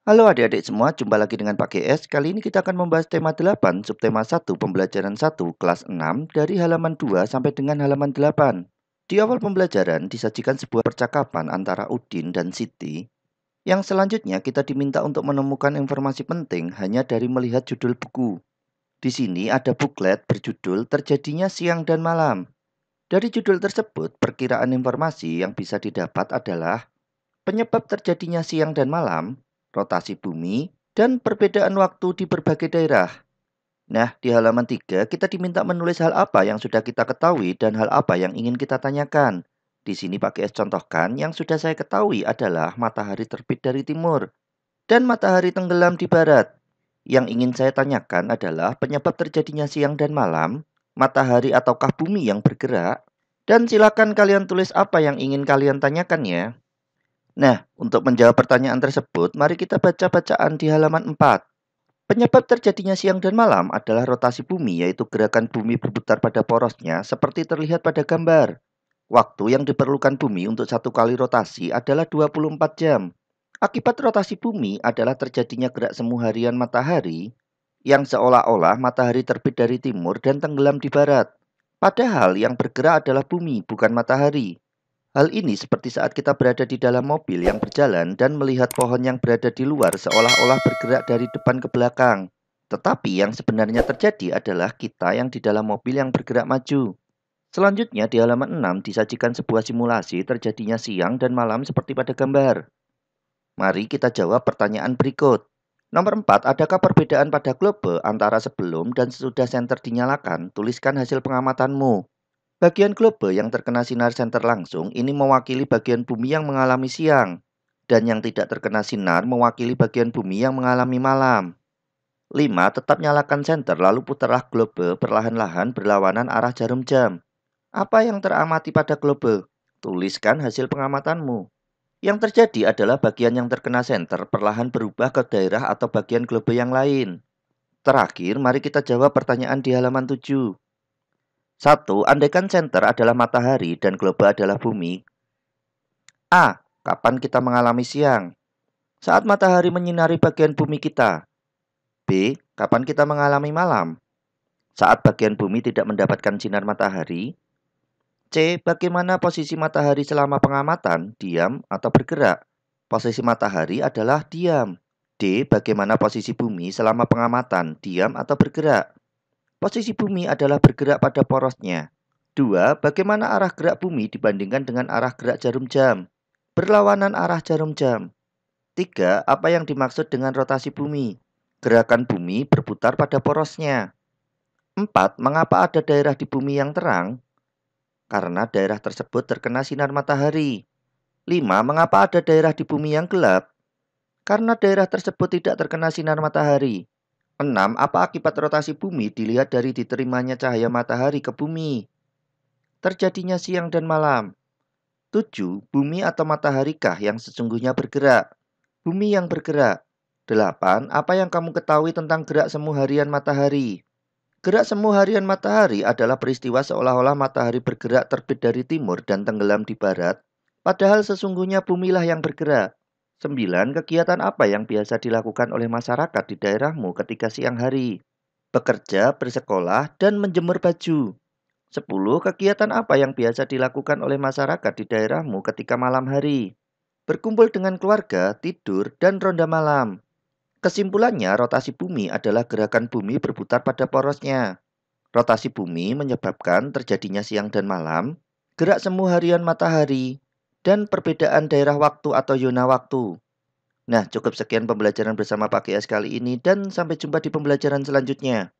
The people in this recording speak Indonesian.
Halo adik-adik semua, jumpa lagi dengan Pak GS. Kali ini kita akan membahas tema 8, subtema 1, pembelajaran 1, kelas 6, dari halaman 2 sampai dengan halaman 8. Di awal pembelajaran disajikan sebuah percakapan antara Udin dan Siti. Yang selanjutnya kita diminta untuk menemukan informasi penting hanya dari melihat judul buku. Di sini ada buklet berjudul Terjadinya Siang dan Malam. Dari judul tersebut, perkiraan informasi yang bisa didapat adalah penyebab terjadinya siang dan malam, rotasi bumi, dan perbedaan waktu di berbagai daerah. Nah, di halaman 3 kita diminta menulis hal apa yang sudah kita ketahui dan hal apa yang ingin kita tanyakan. Di sini Pak GS contohkan yang sudah saya ketahui adalah matahari terbit dari timur dan matahari tenggelam di barat. Yang ingin saya tanyakan adalah penyebab terjadinya siang dan malam, matahari ataukah bumi yang bergerak, dan silakan kalian tulis apa yang ingin kalian tanyakan ya. Nah, untuk menjawab pertanyaan tersebut, mari kita baca bacaan di halaman 4. Penyebab terjadinya siang dan malam adalah rotasi bumi, yaitu gerakan bumi berputar pada porosnya seperti terlihat pada gambar. Waktu yang diperlukan bumi untuk satu kali rotasi adalah 24 jam. Akibat rotasi bumi adalah terjadinya gerak semu harian matahari yang seolah-olah matahari terbit dari timur dan tenggelam di barat. Padahal yang bergerak adalah bumi, bukan matahari. Hal ini seperti saat kita berada di dalam mobil yang berjalan dan melihat pohon yang berada di luar seolah-olah bergerak dari depan ke belakang. Tetapi yang sebenarnya terjadi adalah kita yang di dalam mobil yang bergerak maju. Selanjutnya di halaman 6 disajikan sebuah simulasi terjadinya siang dan malam seperti pada gambar. Mari kita jawab pertanyaan berikut. Nomor 4, adakah perbedaan pada globe antara sebelum dan sesudah senter dinyalakan? Tuliskan hasil pengamatanmu. Bagian globe yang terkena sinar senter langsung ini mewakili bagian bumi yang mengalami siang, dan yang tidak terkena sinar mewakili bagian bumi yang mengalami malam. 5. Tetap nyalakan senter lalu putarlah globe perlahan-lahan berlawanan arah jarum jam. Apa yang teramati pada globe? Tuliskan hasil pengamatanmu. Yang terjadi adalah bagian yang terkena senter perlahan berubah ke daerah atau bagian globe yang lain. Terakhir, mari kita jawab pertanyaan di halaman 7. 1. Andaikan senter adalah matahari dan globe adalah bumi. A. Kapan kita mengalami siang? Saat matahari menyinari bagian bumi kita. B. Kapan kita mengalami malam? Saat bagian bumi tidak mendapatkan sinar matahari. C. Bagaimana posisi matahari selama pengamatan, diam atau bergerak? Posisi matahari adalah diam. D. Bagaimana posisi bumi selama pengamatan, diam atau bergerak? Posisi bumi adalah bergerak pada porosnya. 2. Bagaimana arah gerak bumi dibandingkan dengan arah gerak jarum jam? Berlawanan arah jarum jam. 3. Apa yang dimaksud dengan rotasi bumi? Gerakan bumi berputar pada porosnya. 4. Mengapa ada daerah di bumi yang terang? Karena daerah tersebut terkena sinar matahari. 5. Mengapa ada daerah di bumi yang gelap? Karena daerah tersebut tidak terkena sinar matahari. 6. Apa akibat rotasi bumi dilihat dari diterimanya cahaya matahari ke bumi? Terjadinya siang dan malam. 7. Bumi atau mataharikah yang sesungguhnya bergerak? Bumi yang bergerak. 8. Apa yang kamu ketahui tentang gerak semu harian matahari? Gerak semu harian matahari adalah peristiwa seolah-olah matahari bergerak terbit dari timur dan tenggelam di barat, padahal sesungguhnya bumilah yang bergerak. 9. Kegiatan apa yang biasa dilakukan oleh masyarakat di daerahmu ketika siang hari? Bekerja, bersekolah, dan menjemur baju. 10. Kegiatan apa yang biasa dilakukan oleh masyarakat di daerahmu ketika malam hari? Berkumpul dengan keluarga, tidur, dan ronda malam. Kesimpulannya, rotasi bumi adalah gerakan bumi berputar pada porosnya. Rotasi bumi menyebabkan terjadinya siang dan malam, gerak semu harian matahari, dan perbedaan daerah waktu atau zona waktu. Nah, cukup sekian pembelajaran bersama Pak GS kali ini dan sampai jumpa di pembelajaran selanjutnya.